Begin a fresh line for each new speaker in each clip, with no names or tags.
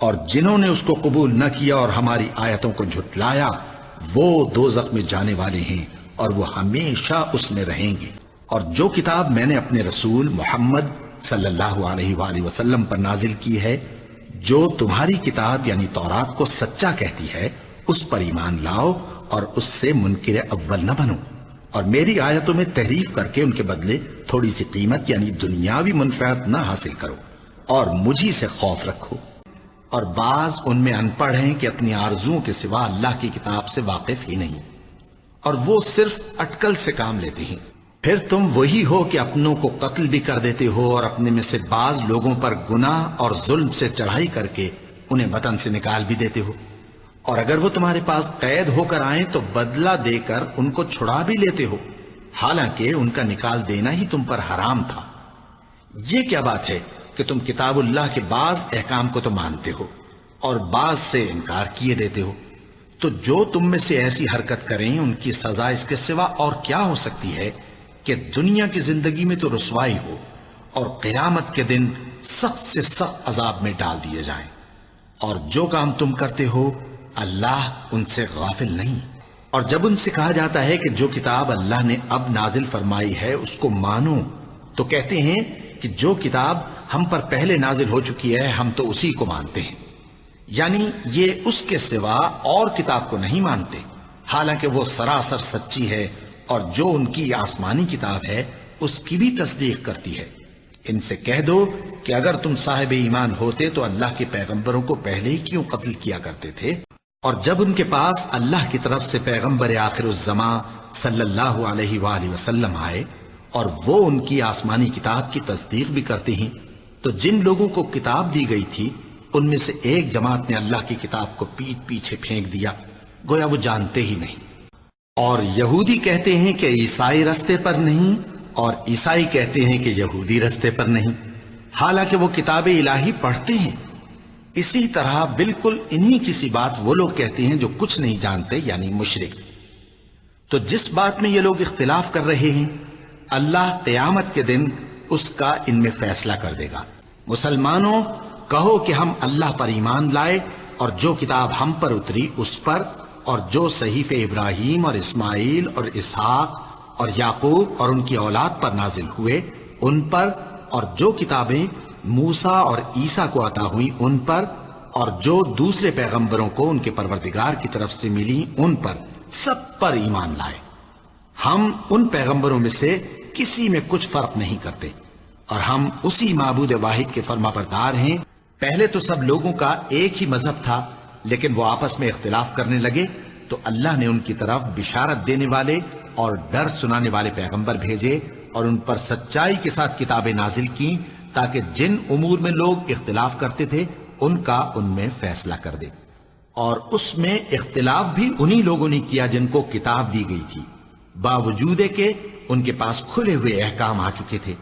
اور جنہوں نے اس کو قبول نہ کیا اور ہماری آیتوں کو جھٹلایا وہ دوزخ میں جانے والے ہیں اور وہ ہمیشہ اس میں رہیں گے۔ اور جو کتاب میں نے اپنے رسول محمد صلی اللہ علیہ وآلہ وسلم پر نازل کی ہے، جو تمہاری کتاب یعنی تورات کو سچا کہتی ہے، اس پر ایمان لاؤ اور اس سے منکر اول نہ بنو، اور میری آیتوں میں تحریف کر کے ان کے بدلے تھوڑی سی قیمت یعنی دنیاوی منفعت نہ حاصل کرو، اور مجھی سے خوف رکھو۔ اور بعض ان میں ان پڑھ ہیں کہ اپنی آرزوؤں کے سوا اللہ کی کتاب سے واقف ہی نہیں، اور وہ صرف اٹکل سے کام لیتے ہیں۔ پھر تم وہی ہو کہ اپنوں کو قتل بھی کر دیتے ہو اور اپنے میں سے بعض لوگوں پر گناہ اور ظلم سے چڑھائی کر کے انہیں وطن سے نکال بھی دیتے ہو، اور اگر وہ تمہارے پاس قید ہو کر آئیں تو بدلہ دے کر ان کو چھڑا بھی لیتے ہو، حالانکہ ان کا نکال دینا ہی تم پر حرام تھا۔ یہ کیا بات ہے کہ تم کتاب اللہ کے بعض احکام کو تو مانتے ہو اور بعض سے انکار کیے دیتے ہو؟ تو جو تم میں سے ایسی حرکت کریں ان کی سزا اس کے سوا اور کیا ہو سکتی ہے کہ دنیا کی زندگی میں تو رسوائی ہو اور قیامت کے دن سخت سے سخت عذاب میں ڈال دیے جائیں۔ اور جو کام تم کرتے ہو اللہ ان سے غافل نہیں۔ اور جب ان سے کہا جاتا ہے کہ جو کتاب اللہ نے اب نازل فرمائی ہے اس کو مانو، تو کہتے ہیں کہ جو کتاب ہم پر پہلے نازل ہو چکی ہے ہم تو اسی کو مانتے ہیں، یعنی یہ اس کے سوا اور کتاب کو نہیں مانتے، حالانکہ وہ سراسر سچی ہے، اور جو ان کی آسمانی کتاب ہے اس کی بھی تصدیق کرتی ہے۔ ان سے کہہ دو کہ اگر تم صاحب ایمان ہوتے تو اللہ کے پیغمبروں کو پہلے ہی کیوں قتل کیا کرتے تھے؟ اور جب ان کے پاس اللہ کی طرف سے پیغمبر آخر الزماں صلی اللہ علیہ وآلہ وسلم آئے اور وہ ان کی آسمانی کتاب کی تصدیق بھی کرتے ہیں، تو جن لوگوں کو کتاب دی گئی تھی ان میں سے ایک جماعت نے اللہ کی کتاب کو پیٹ پیچھے پھینک دیا، گویا وہ جانتے ہی نہیں۔ اور یہودی کہتے ہیں کہ عیسائی رستے پر نہیں، اور عیسائی کہتے ہیں کہ یہودی رستے پر نہیں، حالانکہ وہ کتاب الہی پڑھتے ہیں۔ اسی طرح بالکل انہی کسی بات وہ لوگ کہتے ہیں جو کچھ نہیں جانتے، یعنی مشرک۔ تو جس بات میں یہ لوگ اختلاف کر رہے ہیں اللہ قیامت کے دن اس کا ان میں فیصلہ کر دے گا۔ مسلمانوں کہو کہ ہم اللہ پر ایمان لائے اور جو کتاب ہم پر اتری اس پر، اور جو صحیفے ابراہیم اور اسماعیل اور اسحاق اور یعقوب اور ان کی اولاد پر نازل ہوئے ان پر، اور جو کتابیں موسیٰ اور عیسیٰ کو عطا ہوئیں ان پر، اور جو دوسرے پیغمبروں کو ان کے پروردگار کی طرف سے ملی ان پر، سب پر ایمان لائے۔ ہم ان پیغمبروں میں سے کسی میں کچھ فرق نہیں کرتے، اور ہم اسی معبود واحد کے فرما بردار ہیں۔ پہلے تو سب لوگوں کا ایک ہی مذہب تھا، لیکن وہ آپس میں اختلاف کرنے لگے تو اللہ نے ان کی طرف بشارت دینے والے اور ڈر سنانے والے پیغمبر بھیجے اور ان پر سچائی کے ساتھ کتابیں نازل کی، تاکہ جن امور میں لوگ اختلاف کرتے تھے ان کا ان میں فیصلہ کر دے۔ اور اس میں اختلاف بھی انہی لوگوں نے کیا جن کو کتاب دی گئی تھی، باوجود کہ ان کے پاس کھلے ہوئے احکام آ چکے تھے،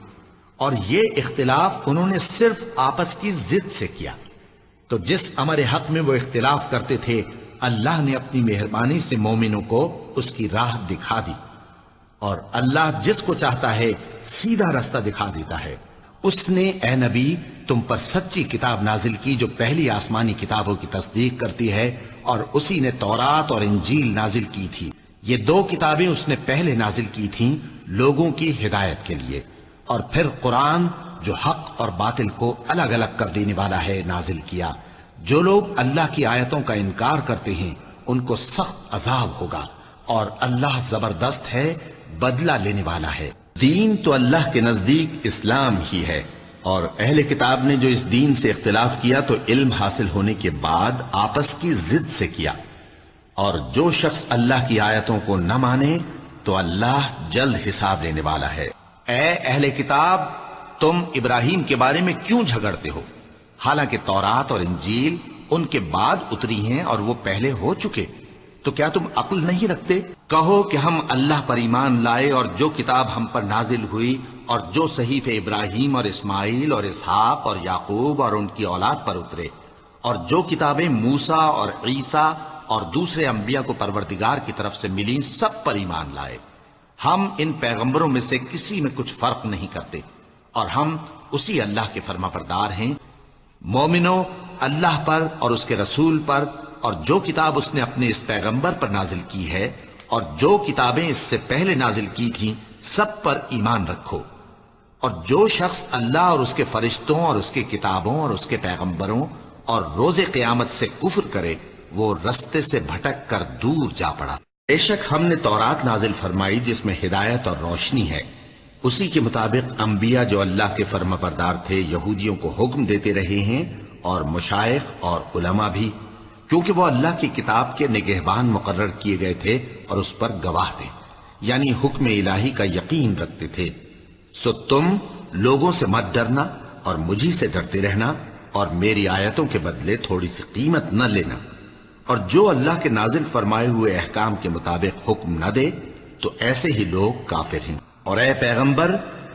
اور یہ اختلاف انہوں نے صرف آپس کی ضد سے کیا۔ تو جس امر حق میں وہ اختلاف کرتے تھے اللہ نے اپنی مہربانی سے مومنوں کو اس کی راہ دکھا دی، اور اللہ جس کو چاہتا ہے سیدھا رستہ دکھا دیتا ہے۔ اس نے اے نبی تم پر سچی کتاب نازل کی جو پہلی آسمانی کتابوں کی تصدیق کرتی ہے، اور اسی نے تورات اور انجیل نازل کی تھی۔ یہ دو کتابیں اس نے پہلے نازل کی تھیں لوگوں کی ہدایت کے لیے، اور پھر قرآن جو حق اور باطل کو الگ الگ کر دینے والا ہے نازل کیا۔ جو لوگ اللہ کی آیتوں کا انکار کرتے ہیں ان کو سخت عذاب ہوگا، اور اللہ زبردست ہے، بدلہ لینے والا ہے۔ دین تو اللہ کے نزدیک اسلام ہی ہے، اور اہل کتاب نے جو اس دین سے اختلاف کیا تو علم حاصل ہونے کے بعد آپس کی ضد سے کیا، اور جو شخص اللہ کی آیتوں کو نہ مانے تو اللہ جلد حساب لینے والا ہے۔ اے اہل کتاب تم ابراہیم کے بارے میں کیوں جھگڑتے ہو، حالانکہ تورات اور انجیل ان کے بعد اتری ہیں اور وہ پہلے ہو چکے، تو کیا تم عقل نہیں رکھتے؟ کہو کہ ہم اللہ پر ایمان لائے اور جو کتاب ہم پر نازل ہوئی اور جو صحیفے ابراہیم اور اسماعیل اور اسحاق اور یعقوب اور ان کی اولاد پر اترے، اور جو کتابیں موسیٰ اور عیسیٰ اور دوسرے انبیاء کو پروردگار کی طرف سے ملیں سب پر ایمان لائے۔ ہم ان پیغمبروں میں سے کسی میں کچھ فرق نہیں کرتے، اور ہم اسی اللہ کے فرما بردار ہیں۔ مومنو اللہ پر اور اس کے رسول پر اور جو کتاب اس نے اپنے اس پیغمبر پر نازل کی ہے اور جو کتابیں اس سے پہلے نازل کی تھیں سب پر ایمان رکھو۔ اور جو شخص اللہ اور اس کے فرشتوں اور اس کے کتابوں اور اس کے پیغمبروں اور روز قیامت سے کفر کرے وہ رستے سے بھٹک کر دور جا پڑا۔ بے شک ہم نے تورات نازل فرمائی جس میں ہدایت اور روشنی ہے، اسی کے مطابق انبیاء جو اللہ کے فرما بردار تھے یہودیوں کو حکم دیتے رہے ہیں اور مشائخ اور علماء بھی، کیونکہ وہ اللہ کی کتاب کے نگہبان مقرر کیے گئے تھے اور اس پر گواہ تھے، یعنی حکم الہی کا یقین رکھتے تھے۔ سو تم لوگوں سے مت ڈرنا اور مجھی سے ڈرتے رہنا اور میری آیتوں کے بدلے تھوڑی سی قیمت نہ لینا، اور جو اللہ کے نازل فرمائے ہوئے احکام کے مطابق حکم نہ دے تو ایسے ہی لوگ کافر ہیں۔ اور اے پیغمبر،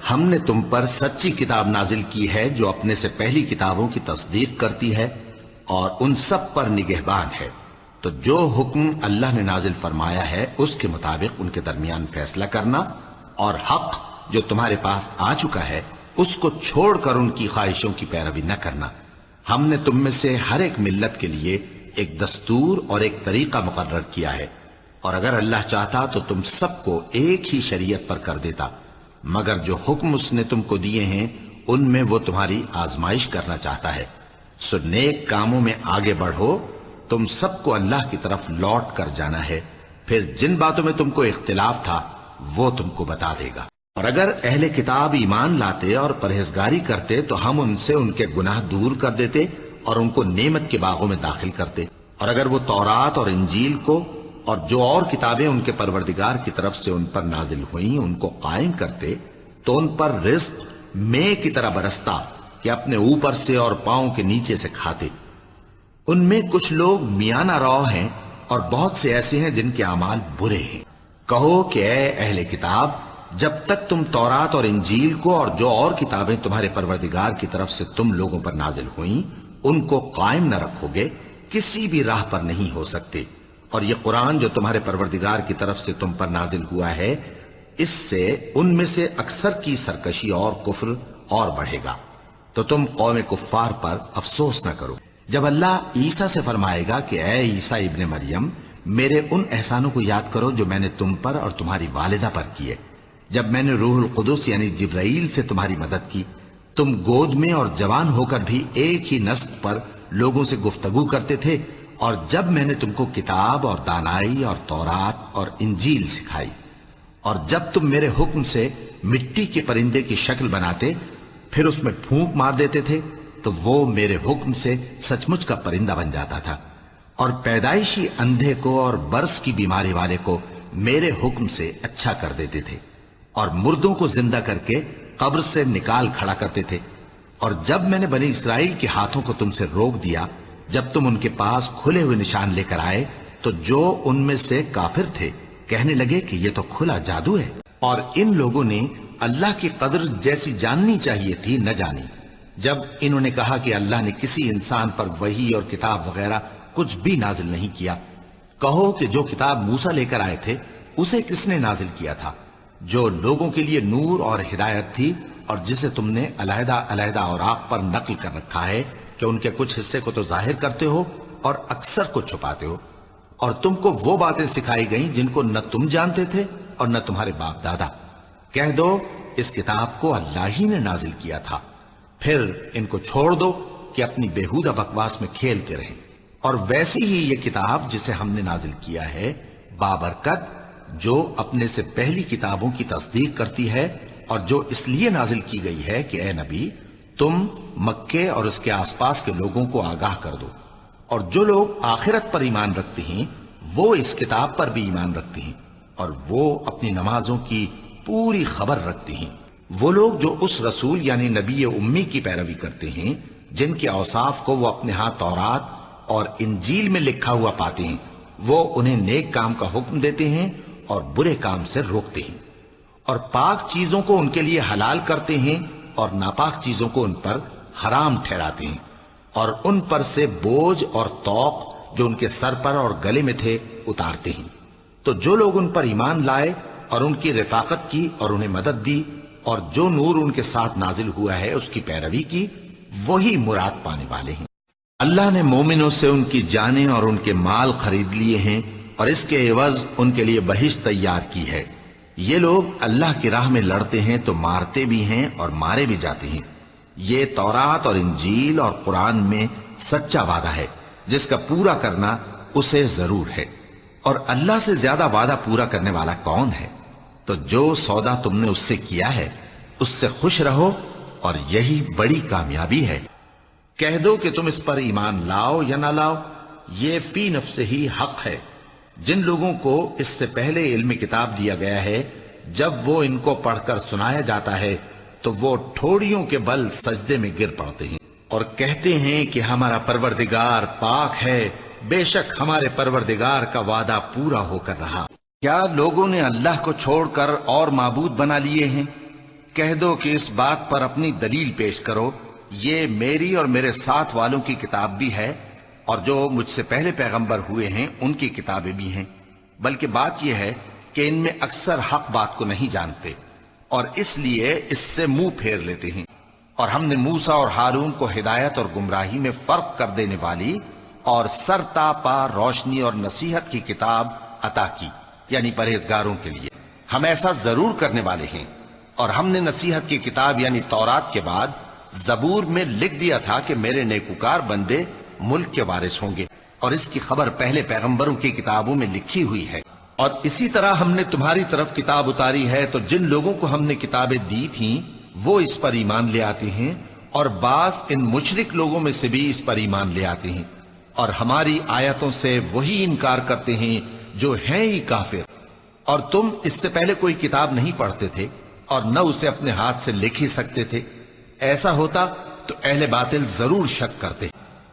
ہم نے تم پر سچی کتاب نازل کی ہے جو اپنے سے پہلی کتابوں کی تصدیق کرتی ہے اور ان سب پر نگہبان ہے، تو جو حکم اللہ نے نازل فرمایا ہے اس کے مطابق ان کے درمیان فیصلہ کرنا، اور حق جو تمہارے پاس آ چکا ہے اس کو چھوڑ کر ان کی خواہشوں کی پیروی نہ کرنا۔ ہم نے تم میں سے ہر ایک ملت کے لیے ایک دستور اور ایک طریقہ مقرر کیا ہے، اور اگر اللہ چاہتا تو تم سب کو ایک ہی شریعت پر کر دیتا، مگر جو حکم اس نے تم کو دیے ہیں ان میں وہ تمہاری آزمائش کرنا چاہتا ہے۔ سو نیک کاموں میں آگے بڑھو، تم سب کو اللہ کی طرف لوٹ کر جانا ہے، پھر جن باتوں میں تم کو اختلاف تھا وہ تم کو بتا دے گا۔ اور اگر اہل کتاب ایمان لاتے اور پرہیزگاری کرتے تو ہم ان سے ان کے گناہ دور کر دیتے اور ان کو نعمت کے باغوں میں داخل کرتے، اور اگر وہ تورات اور انجیل کو اور جو اور کتابیں ان کے پروردگار کی طرف سے ان پر نازل ہوئیں ان کو قائم کرتے تو ان پر رزق مے کی طرح برستا کہ اپنے اوپر سے اور پاؤں کے نیچے سے کھاتے۔ ان میں کچھ لوگ میانہ رو ہیں اور بہت سے ایسے ہیں جن کے اعمال برے ہیں۔ کہو کہ اے اہل کتاب، جب تک تم تورات اور انجیل کو اور جو اور کتابیں تمہارے پروردگار کی طرف سے تم لوگوں پر نازل ہوئیں ان کو قائم نہ رکھو گے کسی بھی راہ پر نہیں ہو سکتے، اور یہ قرآن جو تمہارے پروردگار کی طرف سے تم پر نازل ہوا ہے اس سے ان میں سے اکثر کی سرکشی اور کفر اور بڑھے گا، تو تم قوم کفار پر افسوس نہ کرو۔ جب اللہ عیسیٰ سے فرمائے گا کہ اے عیسیٰ ابن مریم، میرے ان احسانوں کو یاد کرو جو میں نے تم پر اور تمہاری والدہ پر کیے، جب میں نے روح القدس یعنی جبرائیل سے تمہاری مدد کی، تم گود میں اور جوان ہو کر بھی ایک ہی نسق پر لوگوں سے گفتگو کرتے تھے، اور جب میں نے تم کو کتاب اور دانائی اور تورات اور انجیل سکھائی، اور جب تم میرے حکم سے مٹی کے پرندے کی شکل بناتے پھر اس میں پھونک مار دیتے تھے تو وہ میرے حکم سے سچ مچ کا پرندہ بن جاتا تھا، اور پیدائشی اندھے کو اور برس کی بیماری والے کو میرے حکم سے اچھا کر دیتے تھے، اور مردوں کو زندہ کر کے قبر سے نکال کھڑا کرتے تھے۔ اور جب میں نے بنی اسرائیل کے ہاتھوں کو تم سے روک دیا جب تم ان کے پاس کھلے ہوئے نشان لے کر آئے تو جو ان میں سے کافر تھے کہنے لگے کہ یہ تو کھلا جادو ہے، اور ان لوگوں نے اللہ کی قدر جیسی جاننی چاہیے تھی نہ جانی۔ جب انہوں نے کہا کہ اللہ نے کسی انسان پر وحی اور کتاب وغیرہ کچھ بھی نازل نہیں کیا، کہو کہ جو کتاب موسیٰ لے کر آئے تھے اسے کس نے نازل کیا تھا، جو لوگوں کے لیے نور اور ہدایت تھی، اور جسے تم نے علیحدہ علیحدہ اوراق پر نقل کر رکھا ہے کہ ان کے کچھ حصے کو تو ظاہر کرتے ہو اور اکثر کو چھپاتے ہو، اور تم کو وہ باتیں سکھائی گئیں جن کو نہ تم جانتے تھے اور نہ تمہارے باپ دادا۔ کہہ دو اس کتاب کو اللہ ہی نے نازل کیا تھا، پھر ان کو چھوڑ دو کہ اپنی بیہودہ بکواس میں کھیلتے رہیں۔ اور ویسی ہی یہ کتاب جسے ہم نے نازل کیا ہے بابرکت، جو اپنے سے پہلی کتابوں کی تصدیق کرتی ہے، اور جو اس لیے نازل کی گئی ہے کہ اے نبی تم مکے اور اس کے آس پاس کے لوگوں کو آگاہ کر دو، اور جو لوگ آخرت پر ایمان رکھتے ہیں وہ اس کتاب پر بھی ایمان رکھتے ہیں، اور وہ اپنی نمازوں کی پوری خبر رکھتے ہیں۔ وہ لوگ جو اس رسول یعنی نبی امی کی پیروی کرتے ہیں جن کے اوصاف کو وہ اپنے ہاں تورات اور انجیل میں لکھا ہوا پاتے ہیں، وہ انہیں نیک کام کا حکم دیتے ہیں اور برے کام سے روکتے ہیں، اور پاک چیزوں کو ان کے لیے حلال کرتے ہیں اور ناپاک چیزوں کو ان پر حرام ٹھہراتے ہیں، اور ان پر سے بوجھ اور طوق جو ان کے سر پر اور گلے میں تھے اتارتے ہیں۔ تو جو لوگ ان پر ایمان لائے اور ان کی رفاقت کی اور انہیں مدد دی اور جو نور ان کے ساتھ نازل ہوا ہے اس کی پیروی کی، وہی مراد پانے والے ہیں۔ اللہ نے مومنوں سے ان کی جانیں اور ان کے مال خرید لیے ہیں اور اس کے عوض ان کے لیے بہشت تیار کی ہے۔ یہ لوگ اللہ کی راہ میں لڑتے ہیں تو مارتے بھی ہیں اور مارے بھی جاتے ہیں۔ یہ تورات اور انجیل اور قرآن میں سچا وعدہ ہے جس کا پورا کرنا اسے ضرور ہے، اور اللہ سے زیادہ وعدہ پورا کرنے والا کون ہے؟ تو جو سودا تم نے اس سے کیا ہے اس سے خوش رہو، اور یہی بڑی کامیابی ہے۔ کہہ دو کہ تم اس پر ایمان لاؤ یا نہ لاؤ، یہ فی نفس ہی حق ہے۔ جن لوگوں کو اس سے پہلے علم کتاب دیا گیا ہے، جب وہ ان کو پڑھ کر سنایا جاتا ہے تو وہ ٹھوڑیوں کے بل سجدے میں گر پڑتے ہیں اور کہتے ہیں کہ ہمارا پروردگار پاک ہے، بے شک ہمارے پروردگار کا وعدہ پورا ہو کر رہا۔ کیا لوگوں نے اللہ کو چھوڑ کر اور معبود بنا لیے ہیں؟ کہہ دو کہ اس بات پر اپنی دلیل پیش کرو، یہ میری اور میرے ساتھ والوں کی کتاب بھی ہے، اور جو مجھ سے پہلے پیغمبر ہوئے ہیں ان کی کتابیں بھی ہیں، بلکہ بات یہ ہے کہ ان میں اکثر حق بات کو نہیں جانتے اور اس لیے اس سے منہ پھیر لیتے ہیں۔ اور ہم نے موسیٰ اور ہارون کو ہدایت اور گمراہی میں فرق کر دینے والی اور سر تا پا روشنی اور نصیحت کی کتاب عطا کی، یعنی پرہیزگاروں کے لیے۔ ہم ایسا ضرور کرنے والے ہیں، اور ہم نے نصیحت کی کتاب یعنی تورات کے بعد زبور میں لکھ دیا تھا کہ میرے نیکوکار بندے ملک کے وارث ہوں گے، اور اس کی خبر پہلے پیغمبروں کی کتابوں میں لکھی ہوئی ہے۔ اور اسی طرح ہم نے تمہاری طرف کتاب اتاری ہے، تو جن لوگوں کو ہم نے کتابیں دی تھیں وہ اس پر ایمان لے آتے ہیں، اور بعض ان مشرک لوگوں میں سے بھی اس پر ایمان لے آتے ہیں، اور ہماری آیتوں سے وہی انکار کرتے ہیں جو ہیں ہی کافر۔ اور تم اس سے پہلے کوئی کتاب نہیں پڑھتے تھے اور نہ اسے اپنے ہاتھ سے لکھ ہی سکتے تھے، ایسا ہوتا تو اہل باطل ضرور شک کرتے۔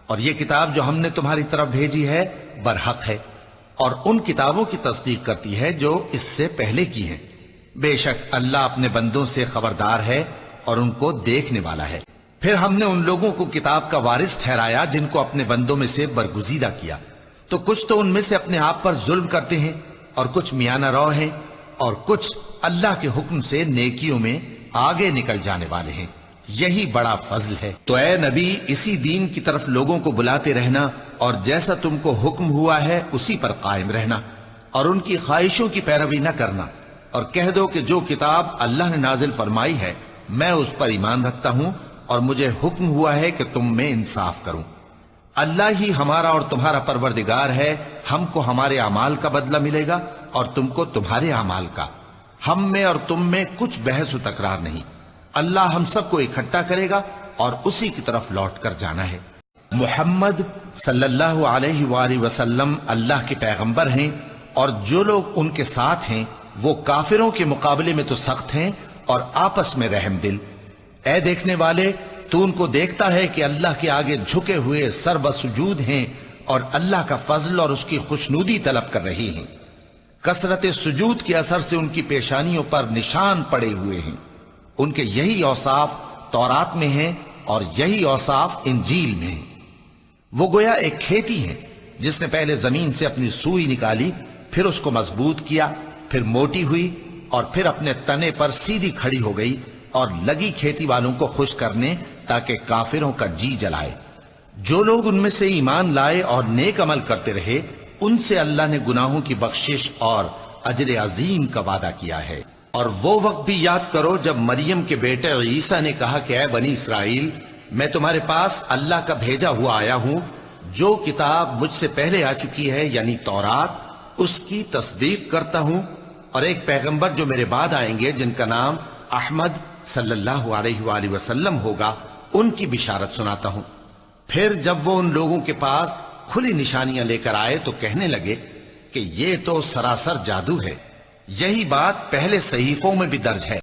اور یہ کتاب جو ہم نے تمہاری طرف بھیجی ہے برحق ہے، اور ان کتابوں کی تصدیق کرتی ہے جو اس سے پہلے کی ہیں۔ بے شک اللہ اپنے بندوں سے خبردار ہے اور ان کو دیکھنے والا ہے۔ پھر ہم نے ان لوگوں کو کتاب کا وارث ٹھہرایا جن کو اپنے بندوں میں سے برگزیدہ کیا، تو کچھ تو ان میں سے اپنے آپ پر ظلم کرتے ہیں اور کچھ میانہ رو ہیں، اور کچھ اللہ کے حکم سے نیکیوں میں آگے نکل جانے والے ہیں۔ یہی بڑا فضل ہے۔ تو اے نبی اسی دین کی طرف لوگوں کو بلاتے رہنا، اور جیسا تم کو حکم ہوا ہے اسی پر قائم رہنا، اور ان کی خواہشوں کی پیروی نہ کرنا، اور کہہ دو کہ جو کتاب اللہ نے نازل فرمائی ہے میں اس پر ایمان رکھتا ہوں، اور مجھے حکم ہوا ہے کہ تم میں انصاف کروں۔ اللہ ہی ہمارا اور تمہارا پروردگار ہے، ہم کو ہمارے اعمال کا بدلہ ملے گا اور تم کو تمہارے اعمال کا۔ ہم میں اور تم میں کچھ بحث و تکرار نہیں، اللہ ہم سب کو اکٹھا کرے گا اور اسی کی طرف لوٹ کر جانا ہے۔ محمد صلی اللہ علیہ وآلہ وسلم اللہ کے پیغمبر ہیں، اور جو لوگ ان کے ساتھ ہیں وہ کافروں کے مقابلے میں تو سخت ہیں اور آپس میں رحم دل۔ اے دیکھنے والے، تو ان کو دیکھتا ہے کہ اللہ کے آگے جھکے ہوئے سر بسجود ہیں اور اللہ کا فضل اور اس کی خوشنودی طلب کر رہے ہیں۔ کثرت سجود کے اثر سے ان کی پیشانیوں پر نشان پڑے ہوئے ہیں۔ ان کے یہی اوصاف تورات میں ہیں اور یہی اوصاف انجیل میں ہیں۔ وہ گویا ایک کھیتی ہے جس نے پہلے زمین سے اپنی سوئی نکالی، پھر اس کو مضبوط کیا، پھر موٹی ہوئی، اور پھر اپنے تنے پر سیدھی کھڑی ہو گئی، اور لگی کھیتی والوں کو خوش کرنے تاکہ کافروں کا جی جلائے۔ جو لوگ ان میں سے ایمان لائے اور نیک عمل کرتے رہے ان سے اللہ نے گناہوں کی بخشش اور اجر عظیم کا وعدہ کیا ہے۔ اور وہ وقت بھی یاد کرو جب مریم کے بیٹے عیسیٰ نے کہا کہ اے بنی اسرائیل، میں تمہارے پاس اللہ کا بھیجا ہوا آیا ہوں، جو کتاب مجھ سے پہلے آ چکی ہے یعنی تورات، اس کی تصدیق کرتا ہوں، اور ایک پیغمبر جو میرے بعد آئیں گے جن کا نام احمد صلی اللہ علیہ وآلہ وسلم ہوگا، ان کی بشارت سناتا ہوں۔ پھر جب وہ ان لوگوں کے پاس کھلی نشانیاں لے کر آئے تو کہنے لگے کہ یہ تو سراسر جادو ہے۔ یہی بات پہلے صحیفوں میں بھی درج ہے۔